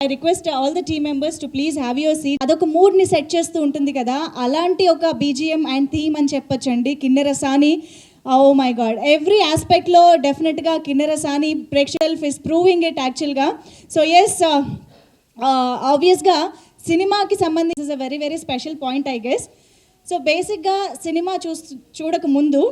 I request all the team members to please have your seat. అదొక మూడ్ని set చేస్తూ ఉంటుంది కదా, అలాంటి ఒక బీజిఎం అండ్ థీమ్ అని చెప్పొచ్చండి Kinnerasani. Oh my God, every ఆస్పెక్ట్లో డెఫినెట్గా కిన్నెరసాని ప్రేక్షకులు ఇస్ ప్రూవింగ్ ఇట్ యాక్చువల్గా. సో ఎస్, ఆబ్వియస్గా సినిమాకి సంబంధించి is a very very special point I guess. So బేసిక్గా సినిమా చూడక ముందు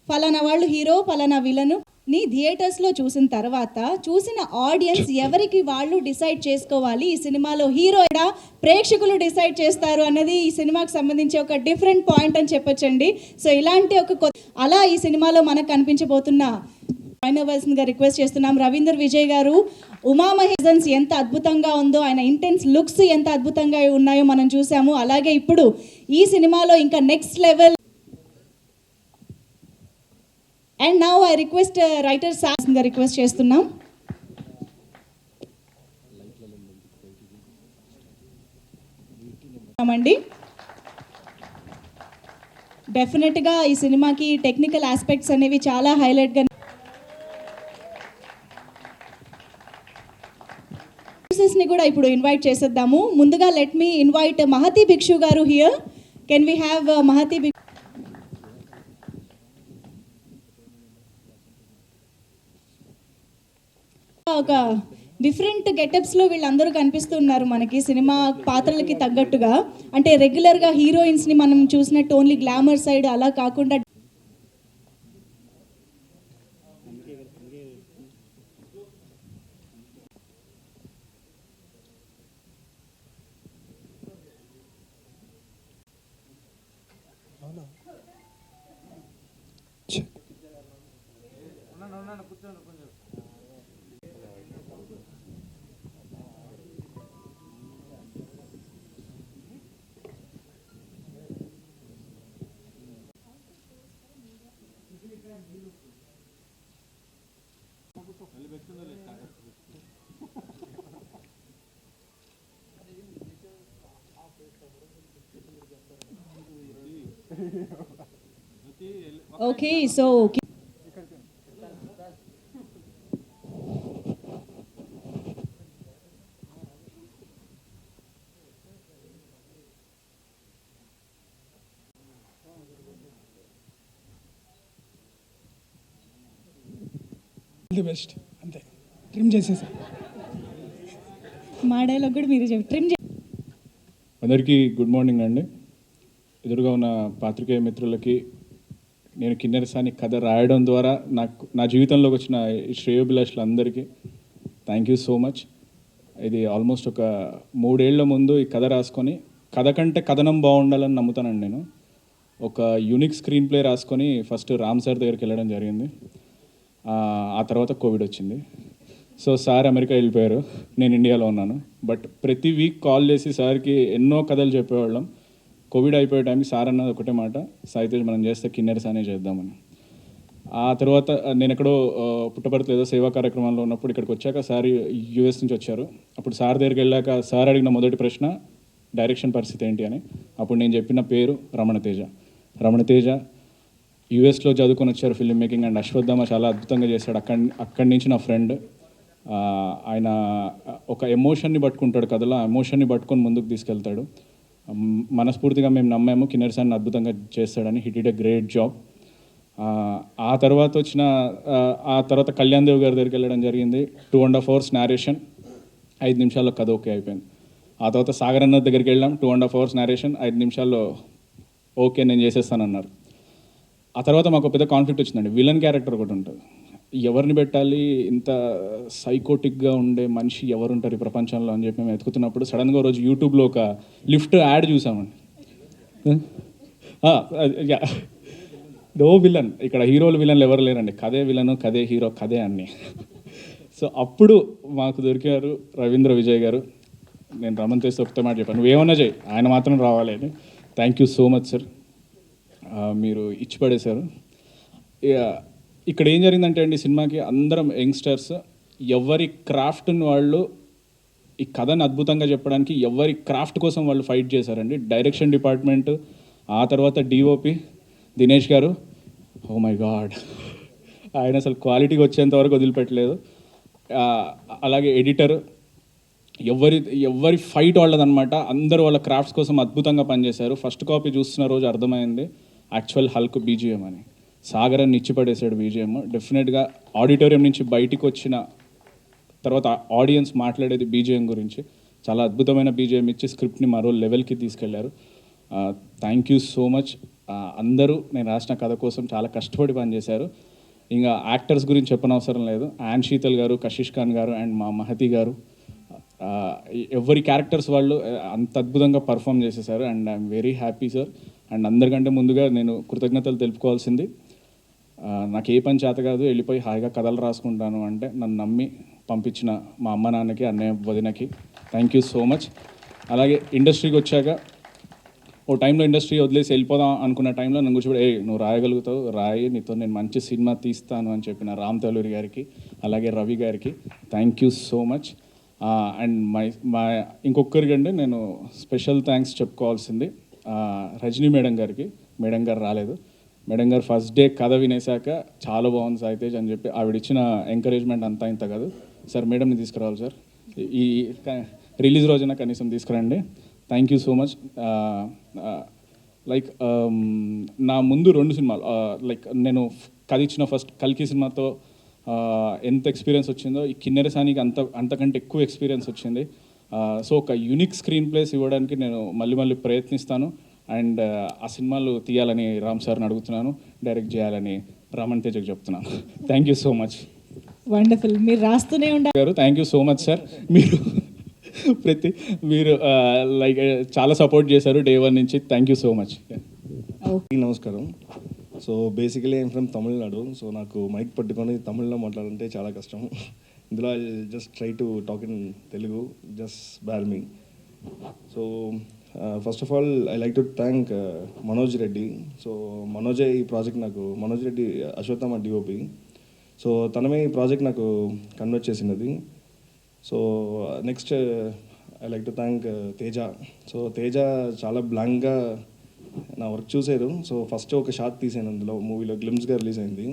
ఫలానా వాళ్ళు హీరో ఫలానా విలను ని థియేటర్స్లో చూసిన తర్వాత చూసిన ఆడియన్స్ ఎవరికి వాళ్ళు డిసైడ్ చేసుకోవాలి ఈ సినిమాలో హీరో ఎడా ప్రేక్షకులు డిసైడ్ చేస్తారు అన్నది ఈ సినిమాకి సంబంధించి ఒక డిఫరెంట్ పాయింట్ అని చెప్పొచ్చండి. సో ఇలాంటి ఒక అలా ఈ సినిమాలో మనకు కనిపించబోతున్న జాయిన్ అవ్వాల్సిందిగా రిక్వెస్ట్ చేస్తున్నాం. రవీందర్ విజయ్ గారు ఉమా మహేషన్స్ ఎంత అద్భుతంగా ఉందో, ఆయన ఇంటెన్స్ లుక్స్ ఎంత అద్భుతంగా ఉన్నాయో మనం చూసాము. అలాగే ఇప్పుడు ఈ సినిమాలో ఇంకా next level. And now I request writer సార్గా రిక్వెస్ట్ చేస్తున్నాం. అండి డెఫినెట్గా ఈ సినిమాకి టెక్నికల్ ఆస్పెక్ట్స్ అనేవి చాలా హైలైట్గా ని కూడా ఇప్పుడు ఇన్వైట్ చేసేద్దాము. ముందుగా let me invite Mahathi Bhikshu గారు here. Can we have Mahathi Bhikshu? ఒక డిఫరెంట్ గెటప్స్లో వీళ్ళందరూ కనిపిస్తున్నారు మనకి సినిమా పాత్రలకి తగ్గట్టుగా. అంటే రెగ్యులర్గా హీరోయిన్స్ని మనం చూసినట్టు ఓన్లీ గ్లామర్ సైడ్ అలా కాకుండా ఓకే. సో ది బెస్ట్ అంతే, ట్రిమ్ చేసేసా. మా డైలాగ్ కూడా మీరు ట్రిమ్. అందరికీ గుడ్ మార్నింగ్ అండి. ఎదురుగా ఉన్న పాత్రికేయ మిత్రులకి, నేను కిన్నెరసాని కథ రాయడం ద్వారా నా జీవితంలోకి వచ్చిన శ్రేయోభిలాషులందరికీ థ్యాంక్ యూ సో మచ్. ఇది ఆల్మోస్ట్ ఒక 3 ఏళ్ల ముందు ఈ కథ రాసుకొని, కథ కంటే కథనం బాగుండాలని నమ్ముతానండి నేను. ఒక యూనిక్ స్క్రీన్ ప్లే రాసుకొని ఫస్ట్ రామ్ సార్ దగ్గరికి వెళ్ళడం జరిగింది. ఆ తర్వాత కోవిడ్ వచ్చింది. సో సార్ అమెరికా వెళ్ళిపోయారు, నేను ఇండియాలో ఉన్నాను. బట్ ప్రతి వీక్ కాల్ చేసి సార్కి ఎన్నో కథలు చెప్పేవాళ్ళం. కోవిడ్ అయిపోయే టైంకి సార్ అన్నది ఒకటే మాట, సాయితేజ్ మనం చేస్తే కిన్నెరసానే చేద్దామని. ఆ తర్వాత నేను ఎక్కడో పుట్టపర్తిలో ఏదో సేవా కార్యక్రమంలో ఉన్నప్పుడు ఇక్కడికి వచ్చాక సార్ యూఎస్ నుంచి వచ్చారు. అప్పుడు సార్ దగ్గరికి వెళ్ళాక సార్ అడిగిన మొదటి ప్రశ్న డైరెక్షన్ పరిస్థితి ఏంటి అని. అప్పుడు నేను చెప్పిన పేరు రమణతేజ యూఎస్లో చదువుకొని వచ్చారు ఫిల్మ్ మేకింగ్. అండ్ అశ్వత్థామ చాలా అద్భుతంగా చేశాడు. అక్కడి నుంచి నా ఫ్రెండ్. ఆయన ఒక ఎమోషన్ని పట్టుకుంటాడు కథలో, ఆ ఎమోషన్ని పట్టుకొని ముందుకు తీసుకెళ్తాడు. మనస్ఫూర్తిగా మేము నమ్మాము కిన్నెరసాని అద్భుతంగా చేస్తాడని. హి డిడ్ ఎ గ్రేట్ జాబ్. ఆ తర్వాత కళ్యాణ్ దేవ్ గారి దగ్గరికి వెళ్ళడం జరిగింది. 2.5 hours నేరేషన్, 5 నిమిషాల్లో కథ ఓకే అయిపోయింది. ఆ తర్వాత సాగర్ అన్న దగ్గరికి వెళ్ళాం, 2.5 hours నేరేషన్, 5 నిమిషాల్లో ఓకే నేను చేసేస్తానన్నారు. ఆ తర్వాత మాకు పెద్ద కాన్ఫ్లిక్ట్ వచ్చిందండి. విలన్ క్యారెక్టర్ ఒకటి ఉంటుంది, ఎవరిని పెట్టాలి, ఇంత సైకోటిక్గా ఉండే మనిషి ఎవరు ఉంటారు ఈ ప్రపంచంలో అని చెప్పి మేము వెతుకుతున్నప్పుడు సడన్గా రోజు యూట్యూబ్లో ఒక లిఫ్ట్ యాడ్ చూసామండి. నో విలన్, ఇక్కడ హీరోలు విలన్లు ఎవరు లేరండి, కథే విలను, కథే హీరో, కథే అన్ని. సో అప్పుడు మాకు దొరికారు రవీంద్ర విజయ్ గారు. నేను రమణ్ చేస్తే ఒకటే మాట చెప్పాను, నువ్వేమన్నా చేయి, ఆయన మాత్రం రావాలి అని. Thank you so much sir, మీరు ఇచ్చి పడేశారు. ఇక్కడ ఏం జరిగిందంటే అండి, సినిమాకి అందరం యంగ్స్టర్స్ ఎవరి క్రాఫ్ట్ని వాళ్ళు ఈ కథను అద్భుతంగా చెప్పడానికి ఎవరి క్రాఫ్ట్ కోసం వాళ్ళు ఫైట్ చేశారండి. డైరెక్షన్ డిపార్ట్మెంట్, ఆ తర్వాత డిఓపి దినేష్ గారు, ఓ మై గాడ్, ఆయన అసలు క్వాలిటీకి వచ్చేంత వరకు వదిలిపెట్టలేదు. అలాగే ఎడిటర్ ఎవరి ఫైట్ వాళ్ళదనమాట. అందరూ వాళ్ళ క్రాఫ్ట్స్ కోసం అద్భుతంగా పనిచేశారు. ఫస్ట్ కాపీ చూస్తున్న రోజు అర్థమైంది యాక్చువల్ హల్క్ బీజిఎం అని. సాగర్ అని ఇచ్చిపడేశాడు బీజిఎం. డెఫినెట్గా ఆడిటోరియం నుంచి బయటికి వచ్చిన తర్వాత ఆడియన్స్ మాట్లాడేది బీజిఎం గురించి. చాలా అద్భుతమైన బీజిఎం ఇచ్చి స్క్రిప్ట్ని మరో లెవెల్కి తీసుకెళ్లారు. Thank you so much. అందరూ నేను రాసిన కథ కోసం చాలా కష్టపడి పనిచేశారు. ఇంకా యాక్టర్స్ గురించి చెప్పనవసరం లేదు. యాన్ శీతల్ గారు, కషిష్ ఖాన్ గారు అండ్ మా మహతి గారు, ఎవరి క్యారెక్టర్స్ వాళ్ళు అంత అద్భుతంగా పర్ఫామ్ చేసేసారు. And I'm very happy sir. And అందరికంటే ముందుగా నేను కృతజ్ఞతలు తెలుపుకోవాల్సింది, నాకు ఏ పని చేత కాదు, వెళ్ళిపోయి హాయిగా కథలు రాసుకుంటాను అంటే నన్ను నమ్మి పంపించిన మా అమ్మ నాన్నకి, అన్నయ్య వదినకి థ్యాంక్ యూ సో మచ్. అలాగే ఇండస్ట్రీకి వచ్చాక ఓ టైంలో ఇండస్ట్రీ వదిలేసి వెళ్ళిపోదాం అనుకున్న టైంలో నన్ను కూర్చోబెట్టి నువ్వు రాయగలుగుతావు, రాయి, నీతో నేను మంచి సినిమా తీస్తాను అని చెప్పిన రామ్ తలూరి గారికి అలాగే రవి గారికి thank you so much. And మా ఇంకొకరికంటే నేను స్పెషల్ థ్యాంక్స్ చెప్పుకోవాల్సింది రజనీ మేడం గారికి. మేడం గారు రాలేదు. మేడం గారు ఫస్ట్ డే కథ వినేశాక చాలా బాగుంది సాయితేజ్ అని చెప్పి ఆవిడ ఇచ్చిన ఎంకరేజ్మెంట్ అంతా ఇంత కాదు. సార్ మేడంని తీసుకురావాలి సార్, ఈ రిలీజ్ రోజున కనీసం తీసుకురండి. Thank you so much. Like నా ముందు 2 సినిమాలు లైక్ నేను కథ ఇచ్చిన ఫస్ట్ కల్కి సినిమాతో ఎంత ఎక్స్పీరియన్స్ వచ్చిందో ఈ కిన్నెరసానికి అంతకంటే ఎక్కువ ఎక్స్పీరియన్స్ వచ్చింది. సో ఒక యూనిక్ స్క్రీన్ ప్లేస్ ఇవ్వడానికి నేను మళ్ళీ ప్రయత్నిస్తాను. అండ్ ఆ సినిమాలు తీయాలని రామ్ సార్ని అడుగుతున్నాను, డైరెక్ట్ చేయాలని రామన్ తేజకి చెప్తున్నాను. Thank you so much. Wonderful. మీరు రాస్తూనే ఉండాలి. Thank you so much sir. మీరు లైక్ చాలా సపోర్ట్ చేశారు డే 1 నుంచి. Thank you so much. నమస్కారం. So basically I'm from Tamil Nadu. So నాకు మైక్ పట్టుకొని తమిళ్లో మాట్లాడాలంటే చాలా కష్టం. ఇందులో I just try to talk in Telugu, just bear me. So first of all I like to thank Manoj Reddy. So మనోజే ఈ ప్రాజెక్ట్ నాకు, మనోజ్ రెడ్డి అశ్వత్థామ డిఓపి. సో తనమే ఈ ప్రాజెక్ట్ నాకు కన్వర్ట్ చేసినది. So next I like to thank Teja. So Teja చాలా బ్లాంక్గా నా వర్క్ చూశారు. So first ఒక షాట్ తీసాను అందులో, మూవీలో గ్లిమ్స్గా రిలీజ్ అయింది.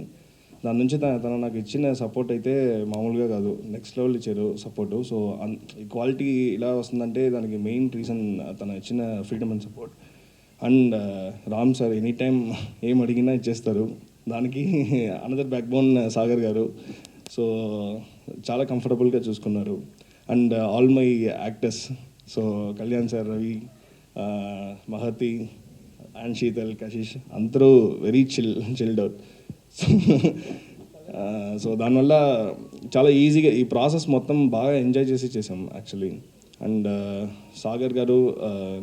దాని నుంచి తను నాకు ఇచ్చిన సపోర్ట్ అయితే మామూలుగా కాదు, నెక్స్ట్ లెవెల్ ఇచ్చారు సపోర్టు. సో ఈ క్వాలిటీ ఇలా వస్తుందంటే దానికి మెయిన్ రీజన్ తను ఇచ్చిన freedom and support. And Ram sir any time ఏం అడిగినా ఇచ్చేస్తారు. దానికి అనదర్ బ్యాక్ బోన్ సాగర్ గారు. సో చాలా కంఫర్టబుల్గా చూసుకున్నారు. And all my actors, so Kalyan sir, Ravi, Mahathi, and Sheetal, Kashish అందరూ వెరీ చిల్డ్ అవుట్. సో దానివల్ల చాలా ఈజీగా ఈ ప్రాసెస్ మొత్తం బాగా ఎంజాయ్ చేసి చేసాం యాక్చువల్లీ. అండ్ సాగర్ గారు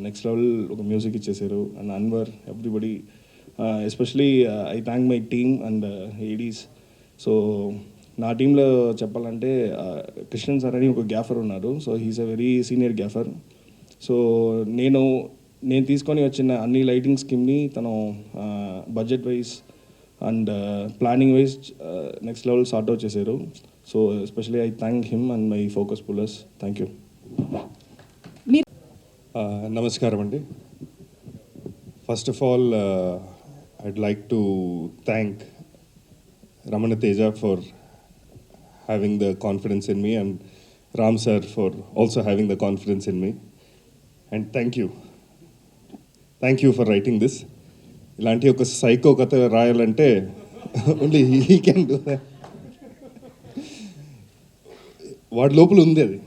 నెక్స్ట్ లెవెల్ ఒక మ్యూజిక్ ఇచ్చేసారు. And Anwar, everybody, especially I thank my team and ADs. So నా టీంలో చెప్పాలంటే కృష్ణన్ సార్ అని ఒక గ్యాఫర్ ఉన్నారు. So he's a very senior gaffer. So నేను తీసుకొని వచ్చిన అన్ని లైటింగ్ స్కీమ్ని తను budget wise and planning wise next level sort out చేశారు. So especially I thank him and my focus pullers. Thank you. నమస్కారం అండి. First of all I'd like to thank Ramana Teja for having the confidence in me, and Ram sir for also having the confidence in me. And thank you for writing this. ఇలాంటి ఒక psycho కథ రాయాలంటే only he can do that. వాడి లోపల ఉంది అది.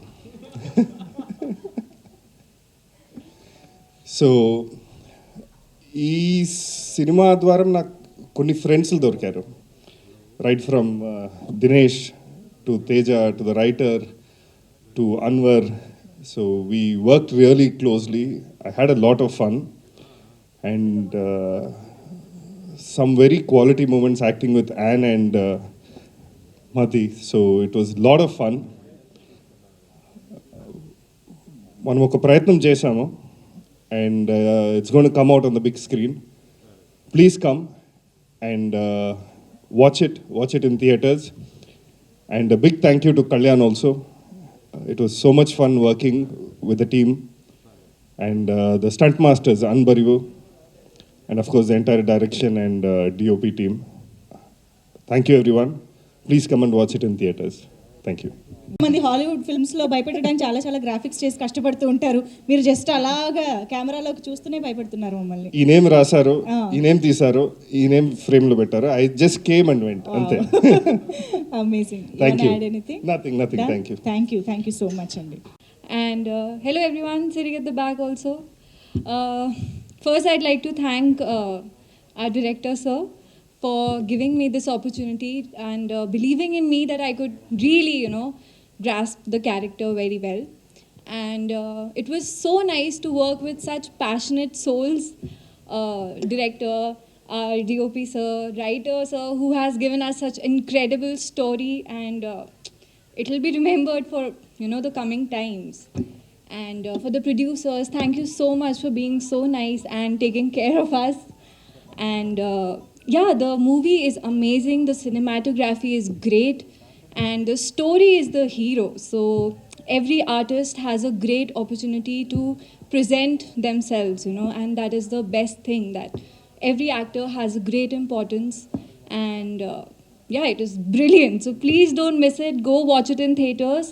So ఈ cinema ద్వారా నాకు కొన్ని ఫ్రెండ్స్లు దొరికారు. Right from Dinesh to Teja to the writer to Anwar. So we worked really closely. I had a lot of fun and some very quality moments acting with Anne and Mati. So it was a lot of fun. మనం ఒక ప్రయత్నం చేశాము and it's going to come out on the big screen. Please come and watch it in theaters. And a big thank you to Kalyan also. It was so much fun working with the team and the stunt masters Anbarivu, and of course the entire direction and DOP team. Thank you everyone. Please come and watch it in theaters. Thank you. మంది Hollywood films లో భయపెట్టడానికి చాలా చాలా graphics చేసి కష్టపడుతూ ఉంటారు. మీరు just అలాగా కెమెరాలోకి చూస్తూనే భయపెడుతున్నారు మమ్మల్ని. ఈ నేమ్ రాశారు, ఆ. ఈ నేమ్ తీశారు, ఈ నేమ్ ఫ్రేమ్ లో పెట్టారు. I just came and went అంతే. Amazing. Thank you. Anything? Nothing thank you. Thank you so much అండి. And hello everyone sitting at the back also. First I'd like to thank our director sir for giving me this opportunity and believing in me that I could really grasp the character very well. And it was so nice to work with such passionate souls, director, our DOP sir, writer sir, who has given us such incredible story, and it will be remembered for the coming times. And for the producers, thank you so much for being so nice and taking care of us. And yeah, the movie is amazing, the cinematography is great, and the story is the hero. So every artist has a great opportunity to present themselves, and that is the best thing, that every actor has a great importance. And yeah, it is brilliant. So please don't miss it. Go watch it in theaters.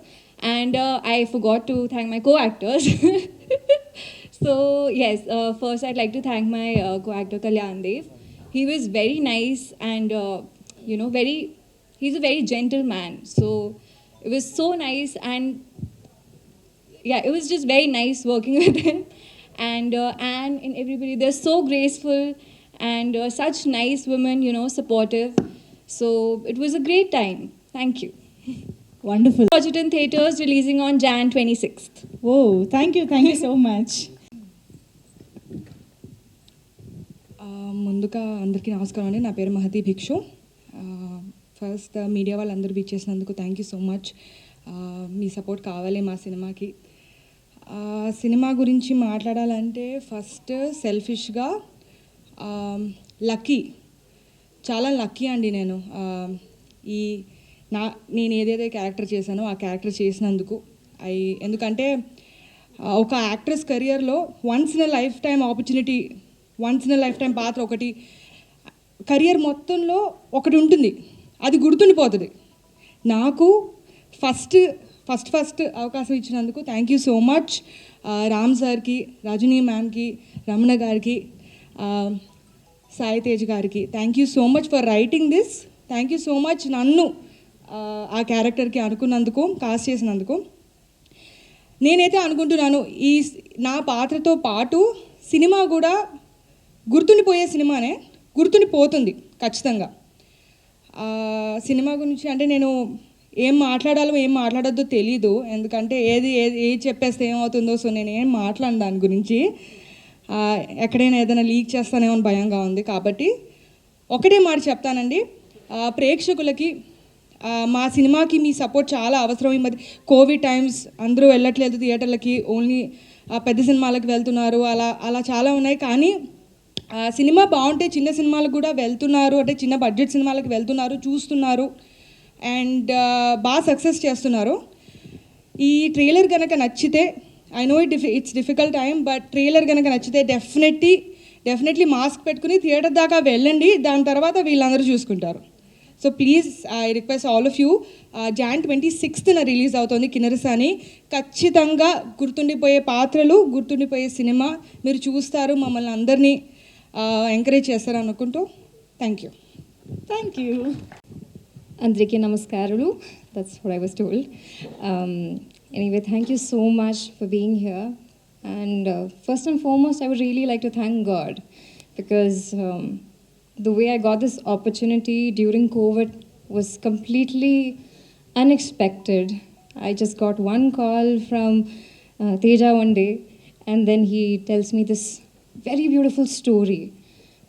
And I forgot to thank my co-actors. So yes, first I'd like to thank my co-actor Kalyan Dev. He was very nice and he's a very gentle man. So it was so nice, and yeah, it was just very nice working with him. And Anne and everybody, they're so graceful and such nice women, supportive. So it was a great time. Thank you. Wonderful. Watch it in theaters, releasing on Jan 26th. Oh thank you so much. ముందుగా అందరికీ నమస్కారం అండి. నా పేరు మహతి భిక్షు. First media వాళ్ళందరూ చేసినందుకు thank you so much. Me support కావాలి మా సినిమాకి. సినిమా గురించి మాట్లాడాలంటే ఫస్ట్ సెల్ఫిష్గా లక్కీ, చాలా లక్కీ అండి నేను. నేను ఏదైతే క్యారెక్టర్ చేశానో ఆ క్యారెక్టర్ చేసినందుకు ఎందుకంటే ఒక యాక్ట్రెస్ కెరియర్లో once in life time opportunity, once in life time పాత్ర ఒకటి కెరియర్ మొత్తంలో ఒకటి ఉంటుంది, అది గుర్తుండిపోతుంది. నాకు ఫస్ట్ అవకాశం ఇచ్చినందుకు thank you so much Ram సార్కి, రజనీ మ్యామ్కి, రమణ గారికి, సాయి తేజ్ గారికి thank you so much for writing this. Thank you so much నన్ను ఆ క్యారెక్టర్కి అనుకున్నందుకు, కాస్ట్ చేసినందుకు. నేనైతే అనుకుంటున్నాను ఈ నా పాత్రతో పాటు సినిమా కూడా గుర్తుండిపోయే సినిమానే, గుర్తుండిపోతుంది ఖచ్చితంగా. సినిమా గురించి అంటే నేను ఏం మాట్లాడాలో ఏం మాట్లాడొద్దో తెలీదు, ఎందుకంటే ఏది చెప్పేస్తే ఏమవుతుందో. సో నేను ఏం మాట్లాడను దాని గురించి. ఎక్కడైనా ఏదైనా లీక్ చేస్తానేమో అని భయంగా ఉంది. కాబట్టి ఒకటే మాట చెప్తానండి, ప్రేక్షకులకి మా సినిమాకి మీ సపోర్ట్ చాలా అవసరం. ఈ మధ్య కోవిడ్ టైమ్స్, అందరూ వెళ్ళట్లేదు థియేటర్లకి, ఓన్లీ పెద్ద సినిమాలకు వెళ్తున్నారు, అలా చాలా ఉన్నాయి. కానీ సినిమా బాగుంటే చిన్న సినిమాలకు కూడా వెళ్తున్నారు, అంటే చిన్న బడ్జెట్ సినిమాలకు వెళ్తున్నారు, చూస్తున్నారు, అండ్ బాగా సక్సెస్ చేస్తున్నారు. ఈ ట్రైలర్ కనుక నచ్చితే, I know it's difficult time, but trailer కనుక నచ్చితే డెఫినెట్లీ మాస్క్ పెట్టుకుని థియేటర్ దాకా వెళ్ళండి. దాని తర్వాత వీళ్ళందరూ చూసుకుంటారు. So please I request all of you, Jan 26th release అవుతుంది కిన్నెరసాని. ఖచ్చితంగా గుర్తుండిపోయే పాత్రలు, గుర్తుండిపోయే సినిమా మీరు చూస్తారు, మమ్మల్ని అందరినీ ఎంకరేజ్ చేస్తారు అనుకుంటూ. Thank you. Andriki Namaskaralu. That's what I was told. Anyway, thank you so much for being here. And first and foremost, I would really like to thank God, because the way I got this opportunity during COVID was completely unexpected. I just got one call from Teja one day, and then he tells me this very beautiful story.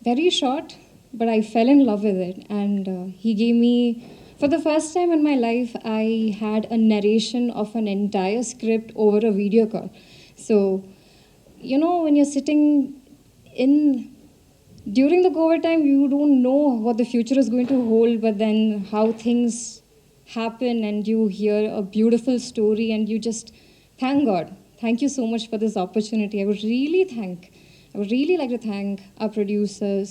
Very short, but I fell in love with it. And he gave me, for the first time in my life, I had a narration of an entire script over a video call. So, when you're sitting during the COVID time, you don't know what the future is going to hold, but then how things happen and you hear a beautiful story and you just thank God. Thank you so much for this opportunity. I would really like to thank our producers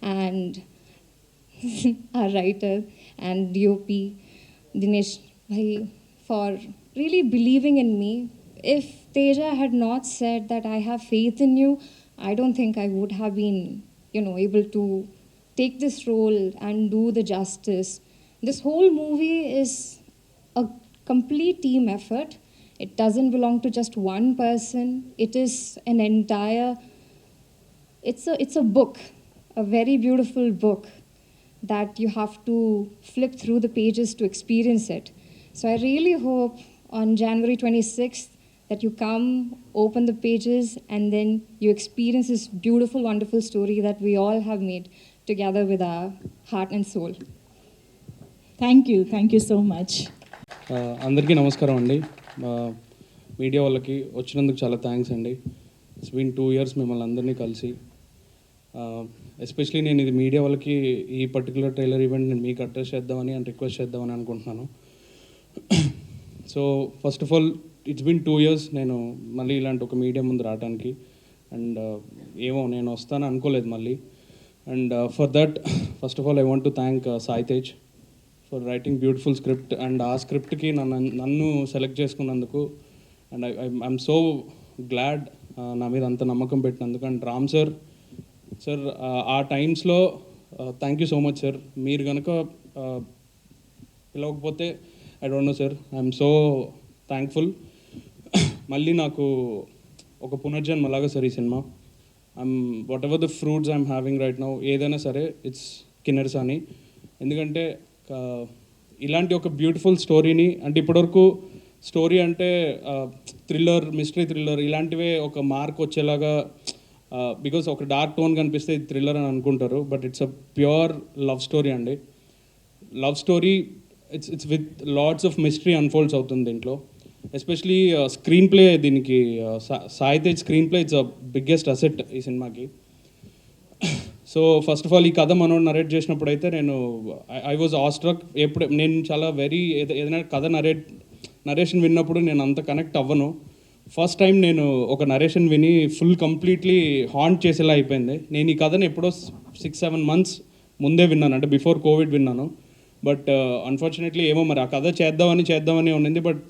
and our writer and DOP, Dinesh Bhai, for really believing in me. If Teja had not said that I have faith in you, I don't think I would have been, able to take this role and do the justice. This whole movie is a complete team effort. It doesn't belong to just one person. It is an entire, it's a book, a very beautiful book that you have to flip through the pages to experience it. So I really hope on January 26th that you come, open the pages, and then you experience this beautiful, wonderful story that we all have made together with our heart and soul. Thank you so much. అందరికీ నమస్కారం అండి. Media వాళ్ళకి వచ్చినందుకు చాలా thanks అండి. It's been 2 years మిమ్మల్ని అందరినీ కలిసి. ఎస్పెషలీ నేను ఇది మీడియా వాళ్ళకి ఈ పర్టికులర్ ట్రైలర్ ఈవెంట్ నేను మీకు అడ్రస్ చేద్దామని అండ్ రిక్వెస్ట్ చేద్దామని అనుకుంటున్నాను. So first of all it's been 2 years నేను మళ్ళీ ఇలాంటి ఒక మీడియా ముందు రావడానికి. అండ్ ఏమో నేను వస్తాను అనుకోలేదు మళ్ళీ. And for that first of all I want to thank Sai Tej for writing beautiful script. And ఆ స్క్రిప్ట్కి నన్ను సెలెక్ట్ చేసుకున్నందుకు. అండ్ ఐఎమ్ సో గ్లాడ్ నా మీద అంత నమ్మకం పెట్టినందుకు. అండ్ రామ్ సార్ ఆ టైమ్స్లో thank you so much sir. మీరు కనుక పిలవకపోతే I don't know sir. I'm so thankful. మళ్ళీ నాకు ఒక పునర్జన్మలాగా సార్ ఈ సినిమా. Whatever the fruits I'm having right now, ఏదైనా సరే ఇట్స్ కిన్నెరసాని. ఎందుకంటే ఇలాంటి ఒక బ్యూటిఫుల్ స్టోరీని, అంటే ఇప్పటివరకు స్టోరీ అంటే థ్రిల్లర్, మిస్టరీ థ్రిల్లర్ ఇలాంటివే ఒక మార్క్ వచ్చేలాగా, బికాస్ ఒక డార్క్ టోన్ కనిపిస్తే ఇది థ్రిల్లర్ అని అనుకుంటారు. But it's a pure love story అండి. Love story it's with lots of mystery unfolds అవుతుంది దీంట్లో. ఎస్పెషలీ స్క్రీన్ ప్లే, దీనికి Sai Tej screenplay it's a biggest asset ఈ సినిమాకి. సో ఫస్ట్ ఆఫ్ ఆల్ ఈ కథ మనోడు నరేట్ చేసినప్పుడు అయితే ఐ వాజ్ ఆస్ట్రక్. నేను చాలా ఏదైనా కథ నరేషన్ విన్నప్పుడు నేను అంత కనెక్ట్ అవ్వను. ఫస్ట్ టైం నేను ఒక నరేషన్ విని ఫుల్ కంప్లీట్లీ హాంట్ చేసేలా అయిపోయింది. నేను ఈ కథను ఎప్పుడో 6-7 months ముందే విన్నాను, అంటే బిఫోర్ కోవిడ్ విన్నాను. బట్ అన్ఫార్చునేట్లీ ఏమో మరి ఆ కథ చేద్దామని ఉన్నింది. బట్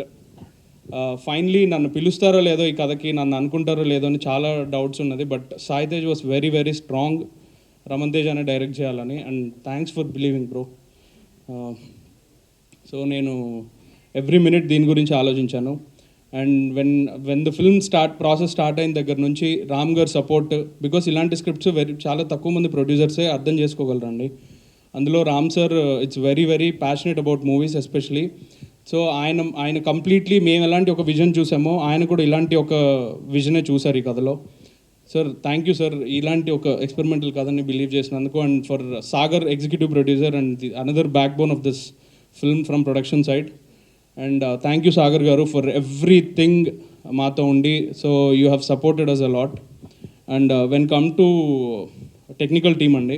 ఫైనలీ నన్ను పిలుస్తారో లేదో ఈ కథకి, నన్ను అనుకుంటారో లేదో అని చాలా డౌట్స్ ఉన్నది. But Sai Tej was very very strong, Raman Tej అనే డైరెక్ట్ చేయాలని. And thanks for believing bro. So నేను ఎవ్రీ మినిట్ దీని గురించి ఆలోచించాను. And when the film process start అయిన దగ్గర నుంచి రామ్ గారు సపోర్ట్, బికాస్ ఇలాంటి స్క్రిప్ట్స్ చాలా తక్కువ మంది ప్రొడ్యూసర్సే అర్థం చేసుకోగలరండి. అందులో Ram sir it's very very passionate about movies especially. So ఆయన కంప్లీట్లీ మేము ఎలాంటి ఒక విజన్ చూసామో ఆయన కూడా ఇలాంటి ఒక విజనే చూసారు ఈ కథలో. సార్ థ్యాంక్ యూ సార్, ఇలాంటి ఒక ఎక్స్పెరిమెంటల్ కథని బిలీవ్ చేసినందుకు. And for Sagar executive producer and the another backbone of this film from production side. And thank you Sagar garu for everything మాతో ఉండి. So you have supported us a lot. And when come to technical team అండి,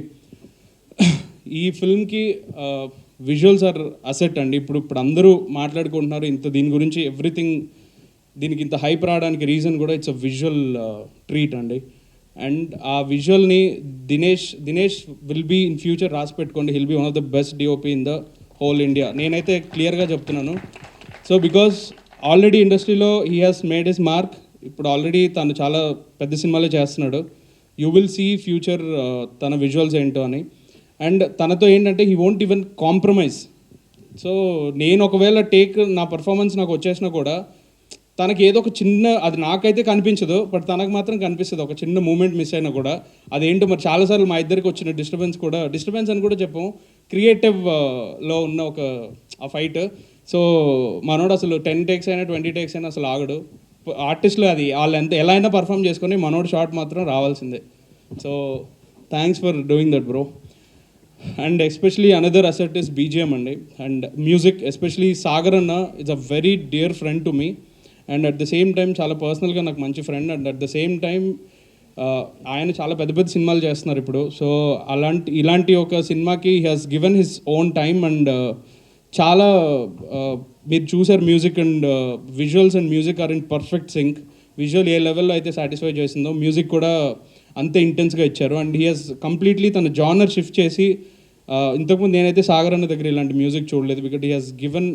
ఈ ఫిల్మ్కి visuals are asset అండి. ఇప్పుడు అందరూ మాట్లాడుకుంటున్నారు దీని గురించి ఎవ్రీథింగ్. దీనికి ఇంత హైప్ రావడానికి రీజన్ కూడా ఇట్స్ అ విజువల్ ట్రీట్ అండి. అండ్ ఆ విజువల్ని Dinesh will be in future రాసి పెట్టుకోండి, he'll be one of the best DOP in the whole India. నేనైతే క్లియర్గా చెప్తున్నాను. సో బికాస్ ఆల్రెడీ ఇండస్ట్రీలో he has made his mark. ఇప్పుడు ఆల్రెడీ తను చాలా పెద్ద సినిమాలే చేస్తున్నాడు. యూ విల్ సీ ఫ్యూచర్ తన విజువల్స్ ఏంటో అని. అండ్ తనతో ఏంటంటే he won't even compromise. So నేను ఒకవేళ నా పర్ఫార్మెన్స్ నాకు వచ్చేసినా కూడా తనకి ఏదో ఒక చిన్న, అది నాకైతే కనిపించదు బట్ తనకు మాత్రం కనిపిస్తుంది, ఒక చిన్న మూమెంట్ మిస్ అయినా కూడా. అదేంటో మరి చాలాసార్లు మా ఇద్దరికి వచ్చిన డిస్టర్బెన్స్ అని కూడా చెప్పాము. క్రియేటివ్లో ఉన్న ఆ ఫైట్. సో మనోడు అసలు 10 takes అయినా 20 takes అయినా అసలు ఆగడు. ఆర్టిస్టులు అది వాళ్ళు ఎలా అయినా పర్ఫామ్ చేసుకొని మనోడు షాట్ మాత్రం రావాల్సిందే. So thanks for doing that bro. And especially another asset is BGM అండి. అండ్ మ్యూజిక్ ఎస్పెషలీ సాగర్ అన్న it's a very dear friend to me. And at the same time చాలా పర్సనల్గా నాకు మంచి friend. And at the same time ఆయన చాలా పెద్ద సినిమాలు చేస్తున్నారు ఇప్పుడు. సో ఇలాంటి ఒక సినిమాకి he has given his own time. And చాలా మీరు చూసారు music and visuals and music are in perfect sync. Visual ఏ లెవెల్లో అయితే సాటిస్ఫై చేసిందో మ్యూజిక్ కూడా అంతే ఇంటెన్స్గా ఇచ్చారు. అండ్ హీ హాస్ కంప్లీట్లీ తన జానర్ షిఫ్ట్ చేసి, ఇంతకుముందు నేనైతే సాగర్ అన్న దగ్గర ఇలాంటి మ్యూజిక్ చూడలేదు. బికాజ్ హీ హాస్ గివెన్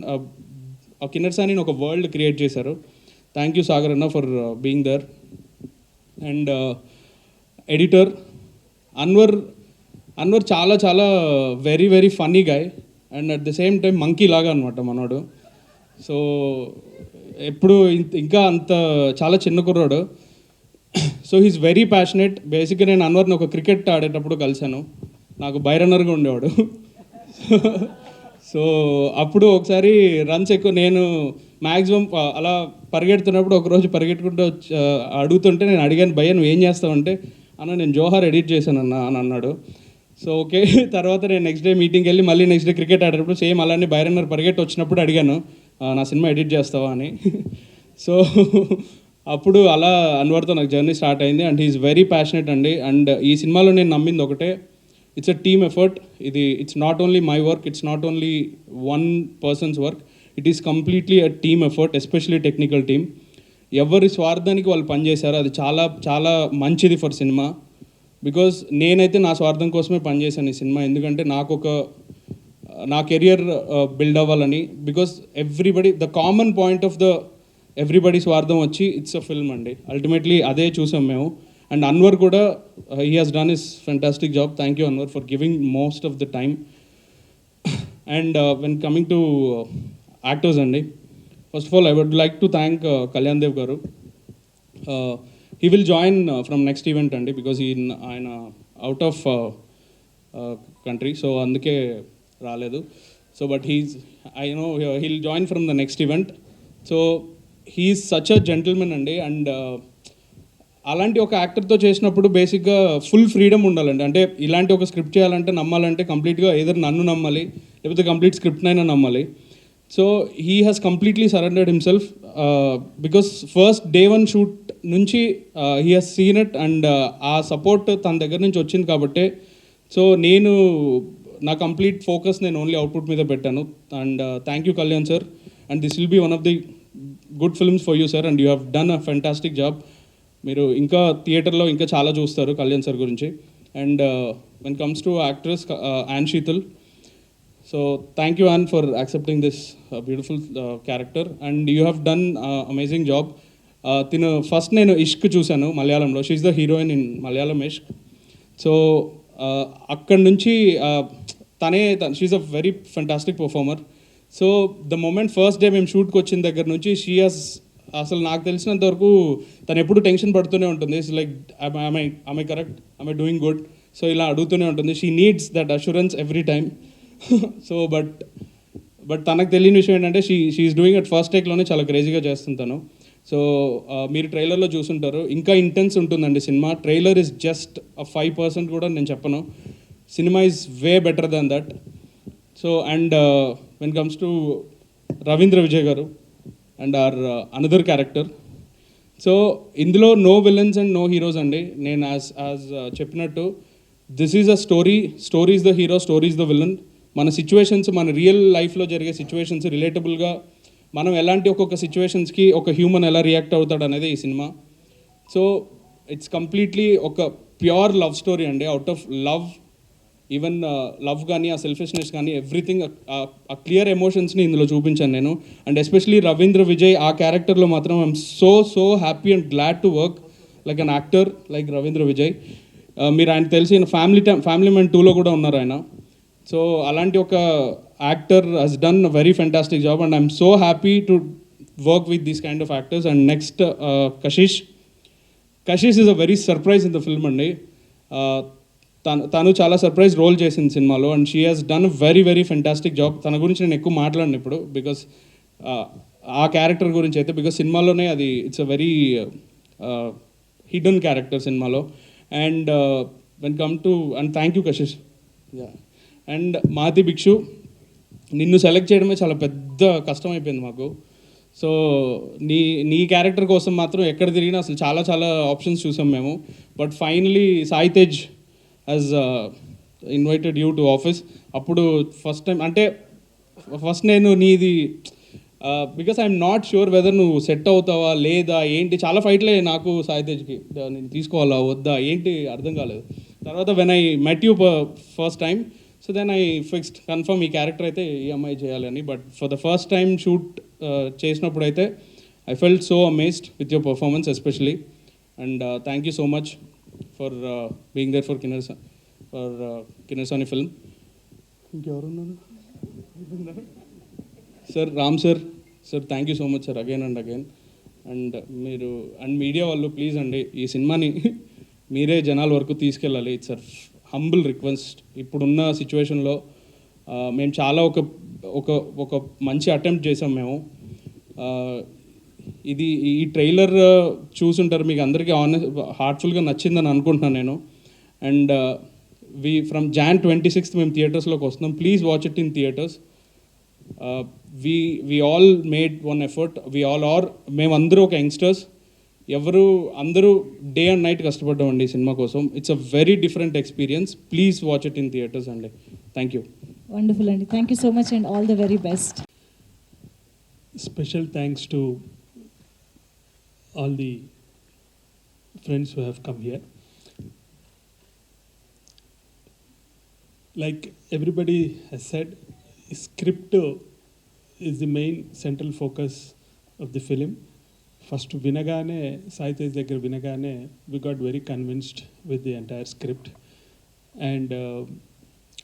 ఆ కిన్నెరసాని ఒక వరల్డ్ క్రియేట్ చేశారు. థ్యాంక్ యూ సాగర్ అన్న for being there. And editor Anwar చాలా చాలా very very funny guy and at the same time monkey లాగా అనమాట మనోడు. సో ఎప్పుడు ఇంకా అంత చాలా చిన్న కుర్రాడు. So he's very passionate. బేసిక్గా నేను అన్వర్ని ఒక క్రికెట్ ఆడేటప్పుడు కలిశాను, నాకు బై రన్నర్గా ఉండేవాడు. సో అప్పుడు ఒకసారి రన్స్ ఎక్కువ, నేను మ్యాక్సిమం అలా పరిగెడుతున్నప్పుడు ఒకరోజు పరిగెట్టుకుంటూ అడుగుతుంటే నేను అడిగాను, భయ్య నువ్వు ఏం చేస్తావంటే, అన్న నేను జోహార్ ఎడిట్ చేశాను అన్న అని అన్నాడు. So okay. తర్వాత నేను నెక్స్ట్ డే మీటింగ్కి వెళ్ళి మళ్ళీ నెక్స్ట్ డే క్రికెట్ ఆడేటప్పుడు సేమ్ అలానే బై రన్నర్ పరిగెట్టి వచ్చినప్పుడు అడిగాను, నా సినిమా ఎడిట్ చేస్తావా అని. సో అప్పుడు అలా అన్వర్తో నాకు జర్నీ స్టార్ట్ అయింది. అండ్ హీఈస్ వెరీ ప్యాషనెట్ అండి. అండ్ ఈ సినిమాలో నేను నమ్మింది ఒకటే, it's a team effort. It's not only my work, it's not only one persons work, it is completely a team effort, especially technical team. ఎవరి స్వార్థానికి వాళ్ళు పనిచేశారు, అది చాలా చాలా మంచిది ఫర్ సినిమా. బికాజ్ నేనైతే నా స్వార్థం కోసమే పనిచేశాను ఈ సినిమా, ఎందుకంటే నా కెరియర్ బిల్డ్ అవ్వాలని. Because the common point of everybody స్వార్థం వచ్చి ఇట్స్ అ ఫిల్మ్ అండి. అల్టిమేట్లీ అదే చూసాం మేము. అండ్ అన్వర్ కూడా he has done his fantastic job. Thank you Anwar for giving most of the time. And when coming to actors అండి, first of all I would like to thank Kalyan Dev garu. He will join from next event అండి, because ఆయన out of country, so అందుకే రాలేదు. So but he'll join from the next event. So he's such a gentleman అండి. And అలాంటి ఒక యాక్టర్తో చేసినప్పుడు బేసిక్గా full freedom ఉండాలండి. అంటే ఇలాంటి ఒక స్క్రిప్ట్ చేయాలంటే నమ్మాలంటే కంప్లీట్గా ఏదర్ నన్ను నమ్మాలి, లేకపోతే కంప్లీట్ స్క్రిప్ట్నైనా నమ్మాలి. So he has completely surrendered himself, because first day one shoot నుంచి he has seen it. And ఆ సపోర్ట్ తన దగ్గర నుంచి వచ్చింది కాబట్టే సో నా కంప్లీట్ ఫోకస్ నేను ఓన్లీ అవుట్పుట్ మీద పెట్టాను. And thank you Kalyan sir. And this will be one of the good films for you sir, and you have done a fantastic job. మీరు ఇంకా థియేటర్లో ఇంకా చాలా చూస్తారు కళ్యాణ్ సార్ గురించి. And when comes to actress Ann Sheetal, so thank you Ann for accepting this beautiful character and you have done amazing job. First నేను ఇష్క్ చూశాను మలయాళంలో, she's the heroine in Malayalam Ishq. So అక్కడి నుంచి she's a very fantastic performer. So the moment first day మేము షూట్కి వచ్చిన దగ్గర నుంచి అసలు నాకు తెలిసినంత వరకు తను ఎప్పుడు టెన్షన్ పడుతూనే ఉంటుంది. It's like I correct, I doing good, so ఇలా అడుగుతూనే ఉంటుంది. She needs that assurance every time. So but తనకు తెలియని విషయం ఏంటంటే షీఈస్ డూయింగ్ అట్ ఫస్ట్ టేక్లోనే చాలా క్రేజీగా చేస్తుంటాను. సో మీరు ట్రైలర్లో చూసుంటారు, ఇంకా ఇంటెన్స్ ఉంటుందండి సినిమా. ట్రైలర్ ఇస్ జస్ట్ 5% కూడా నేను చెప్పను. Cinema is way better than that. So and when comes to Ravindra Vijay garu and another character. So ఇందులో no villains and no heroes అండి. నేను యాజ్ చెప్పినట్టు this is a story is the hero, story is the villain. మన situations, మన real లైఫ్లో జరిగే situations రిలేటబుల్గా మనం ఎలాంటి ఒక్కొక్క సిచ్యువేషన్స్కి ఒక హ్యూమన్ ఎలా రియాక్ట్ అవుతాడు అనేది ఈ సినిమా. సో ఇట్స్ కంప్లీట్లీ ఒక ప్యూర్ లవ్ స్టోరీ అండి. Out of love, even love కానీ ఆ సెల్ఫిష్నెస్ కానీ ఎవ్రీథింగ్, ఆ క్లియర్ ఎమోషన్స్ని ఇందులో చూపించాను నేను. అండ్ ఎస్పెషలీ రవీంద్ర విజయ్ ఆ క్యారెక్టర్లో మాత్రం I'm so happy and glad to work like an actor like Ravindra Vijay. మీరు ఆయన తెలిసి ఫ్యామిలీ మ్యాన్ 2లో కూడా ఉన్నారు ఆయన. సో అలాంటి ఒక actor has done a very fantastic job and I'm so happy to work with these kind of actors. And next Kashish is a very surprise in the film అండి. తను చాలా సర్ప్రైజ్ రోల్ చేసింది సినిమాలో and she has done very very fantastic job. తన గురించి నేను ఎక్కువ మాట్లాడను ఇప్పుడు, బికాస్ ఆ క్యారెక్టర్ గురించి అయితే, బికాస్ సినిమాలోనే అది it's a very hidden character సినిమాలో. And when come to and thank you Kashish. And మాతి భిక్షు, నిన్ను సెలెక్ట్ చేయడమే చాలా పెద్ద కష్టం అయిపోయింది మాకు. సో నీ క్యారెక్టర్ కోసం మాత్రం ఎక్కడ తిరిగినా అసలు చాలా ఆప్షన్స్ చూసాం మేము. But finally Sai Tej has invited you to office. అప్పుడు ఫస్ట్ టైం అంటే ఫస్ట్ నేను నీది because I'm not sure weather నువ్వు సెట్ అవుతావా లేదా ఏంటి, చాలా ఫైట్లే నాకు సాయి తేజ్కి, నేను తీసుకోవాలా వద్దా ఏంటి అర్థం కాలేదు. తర్వాత when I met you first time, so then I fixed confirm ఈ క్యారెక్టర్ అయితే ఈ అమ్మాయి చేయాలని. But for the first time shoot చేసినప్పుడు అయితే I felt so amazed with your performance especially. And thank you so much for being there for Kinnerasani film. ఇంకెవరున్నారు sir? Ram sir, thank you so much sir again and again. And మీరు and media వాళ్ళు please అండి ఈ సినిమాని మీరే జనాల వరకు తీసుకెళ్ళాలి. It's a humble request. ఇప్పుడున్న సిచ్యువేషన్లో మేము చాలా ఒక మంచి అటెంప్ట్ చేసాం మేము. ఇది ఈ ట్రైలర్ చూసుంటారు, మీకు అందరికీ హార్ట్ఫుల్గా నచ్చిందని అనుకుంటున్నాను నేను. అండ్ ఫ్రమ్ Jan 26th మేము థియేటర్స్లోకి వస్తున్నాం. Please watch it in theatres. we all made one effort. మేమందరూ ఒక యంగ్స్టర్స్, అందరూ డే అండ్ నైట్ కష్టపడ్డామండి ఈ సినిమా కోసం. It's a very different experience. Please watch it in theatres అండి. Thank you. వండర్ఫుల్ అండి, thank you so much and all the very best. Special thanks to all the friends who have come here. Like everybody has said, script is the main central focus of the film. First vinagane, Sai Tej దగ్గర vinagane, we got very convinced with the entire script, and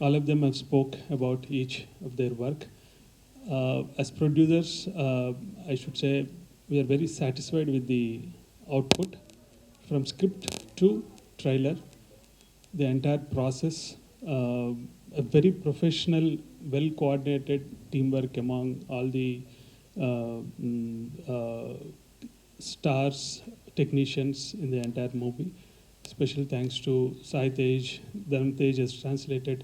all of them have spoke about each of their work. As producers, I should say we are very satisfied with the output from script to trailer. The entire process, a very professional, well coordinated teamwork among all the stars, technicians in the entire movie. Special thanks to Sai Tej. Dharam Tej has translated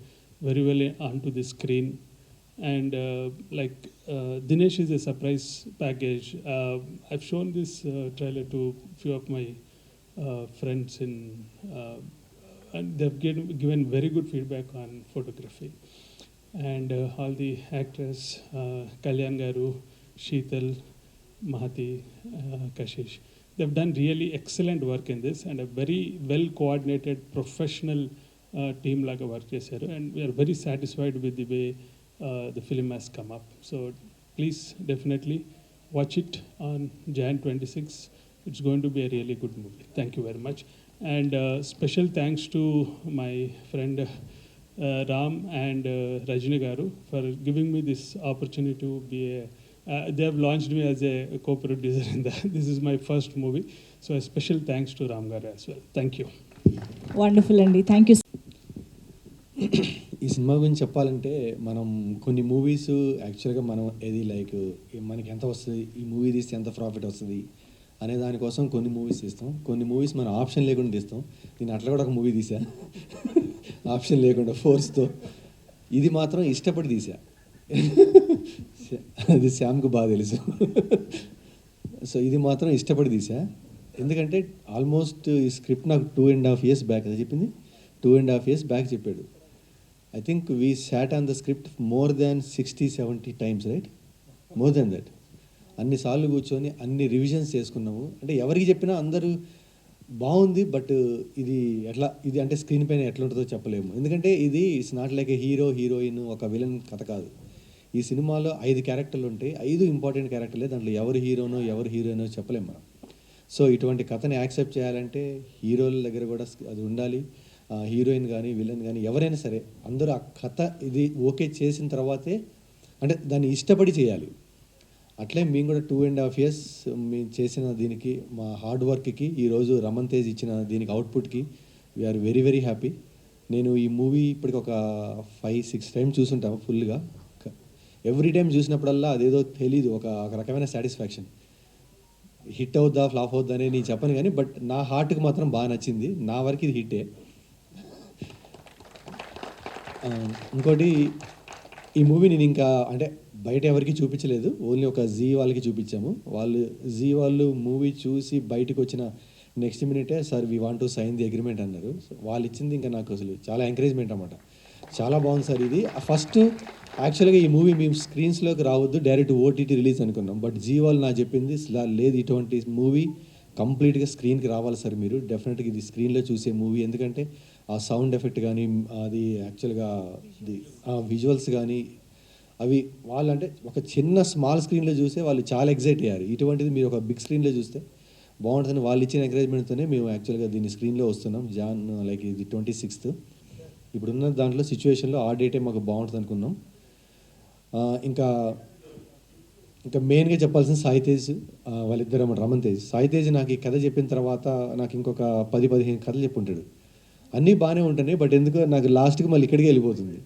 very well onto the screen. And Dinesh is a surprise package. I've shown this trailer to few of my friends and they've given very good feedback on photography. And all the actors, Kalyan Garu, Sheetal, Mahati, Kashish, they've done really excellent work in this, and a very well coordinated professional team laga work chesaru, and we are very satisfied with the way the film has come up. So please definitely watch it on Jan 26. It's going to be a really good movie. Thank you very much. And special thanks to my friend Ram and Rajini Garu for giving me this opportunity to be they have launched me as a co-producer in that. This is my first movie. So a special thanks to Ram Garu as well. Thank you. Wonderful అండి, thank you. ఈ cinema గురించి చెప్పాలంటే మనం కొన్ని movies యాక్చువల్గా మనం ఏది like మనకి ఎంత వస్తుంది, ఈ మూవీ తీస్తే ఎంత ప్రాఫిట్ వస్తుంది అనే దానికోసం కొన్ని మూవీస్ తీస్తాం. కొన్ని మూవీస్ మనం ఆప్షన్ లేకుండా తీస్తాం. నేను అట్లా కూడా ఒక మూవీ తీసా ఆప్షన్ లేకుండా ఫోర్స్తో. ఇది మాత్రం ఇష్టపడి తీసా. అది శ్యామ్కి బాగా తెలుసు. సో ఇది మాత్రం ఇష్టపడి తీసా. ఎందుకంటే ఆల్మోస్ట్ ఈ స్క్రిప్ట్ నాకు 2.5 years బ్యాక్ అది చెప్పింది. 2.5 years బ్యాక్ చెప్పాడు. I think we sat on the script more than 60-70 times, right? More than that. అన్నిసార్లు కూర్చొని అన్ని రివిజన్స్ చేసుకున్నాము. అంటే ఎవరికి చెప్పినా అందరూ బాగుంది, బట్ ఇది అంటే స్క్రీన్ పైన ఎట్లా ఉంటుందో చెప్పలేము. ఎందుకంటే ఇది it's not like A hero heroine ఒక విలన్ కథ కాదు. ఈ సినిమాలో 5 క్యారెక్టర్లు ఉంటాయి. 5 ఇంపార్టెంట్ క్యారెక్టర్లే. దాంట్లో ఎవరు హీరోనో ఎవరు హీరోయినో చెప్పలేము మనం. సో ఇటువంటి కథని యాక్సెప్ట్ చేయాలంటే హీరోల దగ్గర కూడా అది ఉండాలి. హీరోయిన్ కానీ విలన్ కానీ ఎవరైనా సరే అందరూ ఆ కథ ఇది ఓకే చేసిన తర్వాతే అంటే దాన్ని ఇష్టపడి చేయాలి. అట్లే మేము కూడా 2.5 years మేము చేసిన దీనికి మా హార్డ్ వర్క్కి ఈరోజు రమణ్ తేజ్ ఇచ్చిన దీనికి అవుట్పుట్కి వీఆర్ వెరీ వెరీ హ్యాపీ. నేను ఈ మూవీ ఇప్పటికి ఒక 5-6 times చూసుంటాము ఫుల్గా. ఎవ్రీ టైం చూసినప్పుడల్లా అదేదో తెలీదు, ఒక రకమైన సాటిస్ఫాక్షన్. హిట్ అవుద్దా ఫ్లాప్ అవుద్దా అని నేను చెప్పను కానీ బట్ నా హార్ట్కి మాత్రం బాగా నచ్చింది. నా వరకు ఇది హిట్టే. ఇంకోటి ఈ మూవీ నేను ఇంకా అంటే బయట ఎవరికి చూపించలేదు, ఓన్లీ ఒక జీ వాళ్ళకి చూపించాము. వాళ్ళు మూవీ చూసి బయటకు వచ్చిన నెక్స్ట్ మినిటే sir we want to sign the agreement అన్నారు. వాళ్ళు ఇచ్చింది ఇంకా నాకు అసలు చాలా ఎంకరేజ్మెంట్ అన్నమాట. చాలా బాగుంది సార్ ఇది. ఫస్ట్ యాక్చువల్గా ఈ మూవీ మేము స్క్రీన్స్లోకి రావద్దు, డైరెక్ట్ ఓటీటీ రిలీజ్ అనుకున్నాం. బట్ జీ వాళ్ళు నాకు చెప్పింది లేదు, ఇటువంటి మూవీ కంప్లీట్గా స్క్రీన్కి రావాలి సార్ మీరు, డెఫినెట్గా ఇది స్క్రీన్లో చూసే మూవీ. ఎందుకంటే ఆ సౌండ్ ఎఫెక్ట్ కానీ అది యాక్చువల్గా విజువల్స్ కానీ అవి వాళ్ళు అంటే ఒక చిన్న స్మాల్ స్క్రీన్లో చూస్తే వాళ్ళు చాలా ఎగ్జైట్ అయ్యారు. ఇటువంటిది మీరు ఒక బిగ్ స్క్రీన్లో చూస్తే బాగుంటుందని వాళ్ళు ఇచ్చిన ఎంకరేజ్మెంట్తోనే మేము యాక్చువల్గా దీన్ని స్క్రీన్లో వస్తున్నాం. లైక్ ఇది 26th. ఇప్పుడున్న దాంట్లో సిచ్యువేషన్లో ఆ డేటే మాకు బాగుంటుంది అనుకున్నాం. ఇంకా మెయిన్గా చెప్పాల్సిన సాయి తేజ్, వాళ్ళిద్దరు రమణ్ తేజ్. సాయి తేజ్ నాకు ఈ కథ చెప్పిన తర్వాత నాకు ఇంకొక 10-15 కథలు చెప్పుంటాడు. అన్నీ బాగానే ఉంటున్నాయి, బట్ ఎందుకో నాకు లాస్ట్కి మళ్ళీ ఇక్కడికి వెళ్ళిపోతుంది.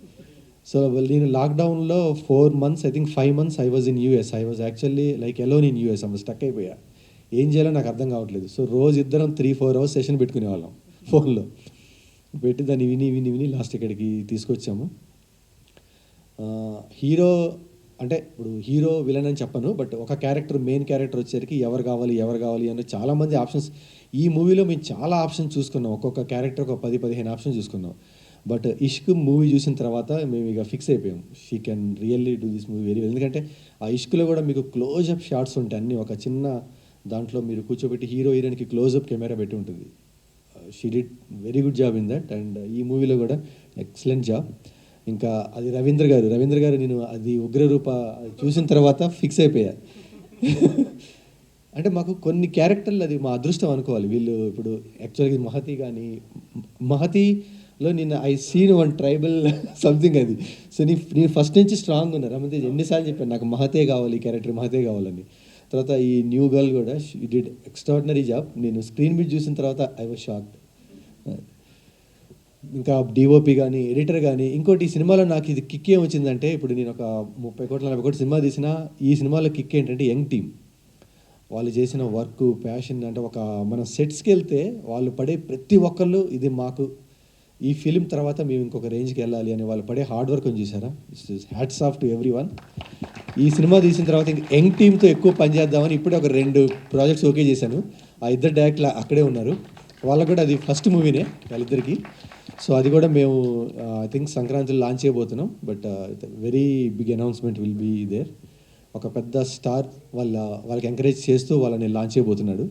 సో నేను లాక్డౌన్లో 4 months, I think 5 months I was in US. I was actually like alone in US. Stuck అయిపోయా. ఏం చేయాలో నాకు అర్థం కావట్లేదు. సో రోజు ఇద్దరం 3-4 hours సెషన్ పెట్టుకునేవాళ్ళం ఫోన్లో. పెట్టి దాన్ని విని లాస్ట్ ఇక్కడికి తీసుకొచ్చాము. హీరో అంటే ఇప్పుడు హీరో విలన్ అని చెప్పను, బట్ ఒక క్యారెక్టర్, మెయిన్ క్యారెక్టర్ వచ్చేసరికి ఎవరు కావాలి అని చాలామంది ఆప్షన్స్. ఈ మూవీలో మేము చాలా ఆప్షన్స్ చూసుకున్నాం. ఒక్కొక్క క్యారెక్టర్ ఒక 10-15 ఆప్షన్స్ చూసుకున్నాం. బట్ ఇష్క్ మూవీ చూసిన తర్వాత మేము ఇక ఫిక్స్ అయిపోయాం. She can really do this movie very well. ఎందుకంటే ఆ ఇష్క్లో కూడా మీకు క్లోజ్అప్ షాట్స్ ఉంటాయి. అన్నీ ఒక చిన్న దాంట్లో మీరు కూర్చోబెట్టి హీరోయిన్కి క్లోజ్అప్ కెమెరా పెట్టి ఉంటుంది. She did very good job in that. And ఈ మూవీలో కూడా ఎక్సలెంట్ జాబ్. ఇంకా అది రవీంద్ర గారు నేను అది ఉగ్రరూప చూసిన తర్వాత ఫిక్స్ అయిపోయా. అంటే మాకు కొన్ని క్యారెక్టర్లు అది మా అదృష్టం అనుకోవాలి. వీళ్ళు ఇప్పుడు యాక్చువల్గా మహతిలో నేను I seen one tribal something అది. సో నేను ఫస్ట్ నుంచి స్ట్రాంగ్ ఉన్నా. రమణ్ తేజ్ ఎన్నిసార్లు చెప్పాను నాకు మహతే కావాలి, ఈ క్యారెక్టర్ మహతే కావాలని. తర్వాత ఈ న్యూ గర్ల్ కూడా షీ డిడ్ ఎక్స్ట్రాడినరీ జాబ్. నేను స్క్రీన్ మీద చూసిన తర్వాత ఐ వాజ్ షాక్డ్. ఇంకా డిఓపి కానీ ఎడిటర్ కానీ. ఇంకోటి ఈ సినిమాలో నాకు ఇది కిక్ ఏం వచ్చిందంటే, ఇప్పుడు నేను ఒక 30 కోట్ల 40 కోట్ల సినిమా తీసిన ఈ సినిమాలో కిక్ ఏంటంటే యంగ్ టీమ్ వాళ్ళు చేసిన వర్క్, ప్యాషన్. అంటే ఒక మన సెట్స్కి వెళ్తే వాళ్ళు పడే ప్రతి ఒక్కళ్ళు ఇది మాకు ఈ ఫిలిం తర్వాత మేము ఇంకొక రేంజ్కి వెళ్ళాలి అని వాళ్ళు పడే హార్డ్ వర్క్ అని చూసారా. Hats off to every one. ఈ సినిమా తీసిన తర్వాత ఇంక యంగ్ టీమ్తో ఎక్కువ పనిచేద్దామని ఇప్పుడే ఒక 2 ప్రాజెక్ట్స్ ఓకే చేశాను. ఆ ఇద్దరు డైరెక్టర్లు అక్కడే ఉన్నారు. వాళ్ళకు కూడా అది ఫస్ట్ మూవీనే వాళ్ళిద్దరికి. సో అది కూడా మేము ఐ థింక్ సంక్రాంతిలో లాంచ్ చేయబోతున్నాం. But very big announcement will be there. ఒక పెద్ద స్టార్ వాళ్ళకి ఎంకరేజ్ చేస్తూ వాళ్ళని లాంచ్ చేయబోతున్నాడు.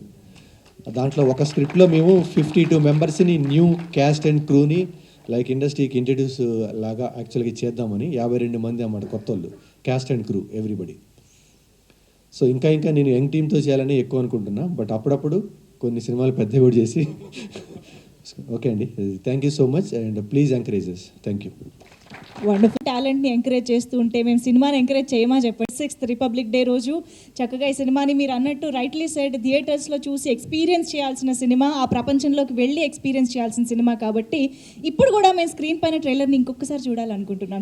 దాంట్లో ఒక స్క్రిప్ట్లో మేము 52 మెంబర్స్ని న్యూ క్యాస్ట్ అండ్ క్రూని లైక్ ఇండస్ట్రీకి ఇంట్రడ్యూస్ లాగా యాక్చువల్గా చేద్దామని 52 మంది అన్నమాట కొత్త వాళ్ళు, caste and crew everybody. So ఇంకా నేను యంగ్ టీమ్తో చేయాలని ఎక్కువ అనుకుంటున్నా. బట్ అప్పుడప్పుడు కొన్ని సినిమాలు పెద్దవి కూడా చేసి ఓకే అండి. Thank you so much and please encourage us. Thank you. Wonderful టాలెంట్ని ఎంకరేజ్ చేస్తూ ఉంటే మేము సినిమాని ఎంకరేజ్ చేయమా చెప్పండి. 6th రిపబ్లిక్ డే రోజు చక్కగా ఈ సినిమాని మీరు అన్నట్టు రైట్లీ సైడ్ థియేటర్స్లో చూసి ఎక్స్పీరియన్స్ చేయాల్సిన సినిమా, ఆ ప్రపంచంలోకి వెళ్ళి ఎక్స్పీరియన్స్ చేయాల్సిన సినిమా. కాబట్టి ఇప్పుడు కూడా మేము స్క్రీన్ పైన ట్రైలర్ని ఇంకొకసారి చూడాలనుకుంటున్నాం.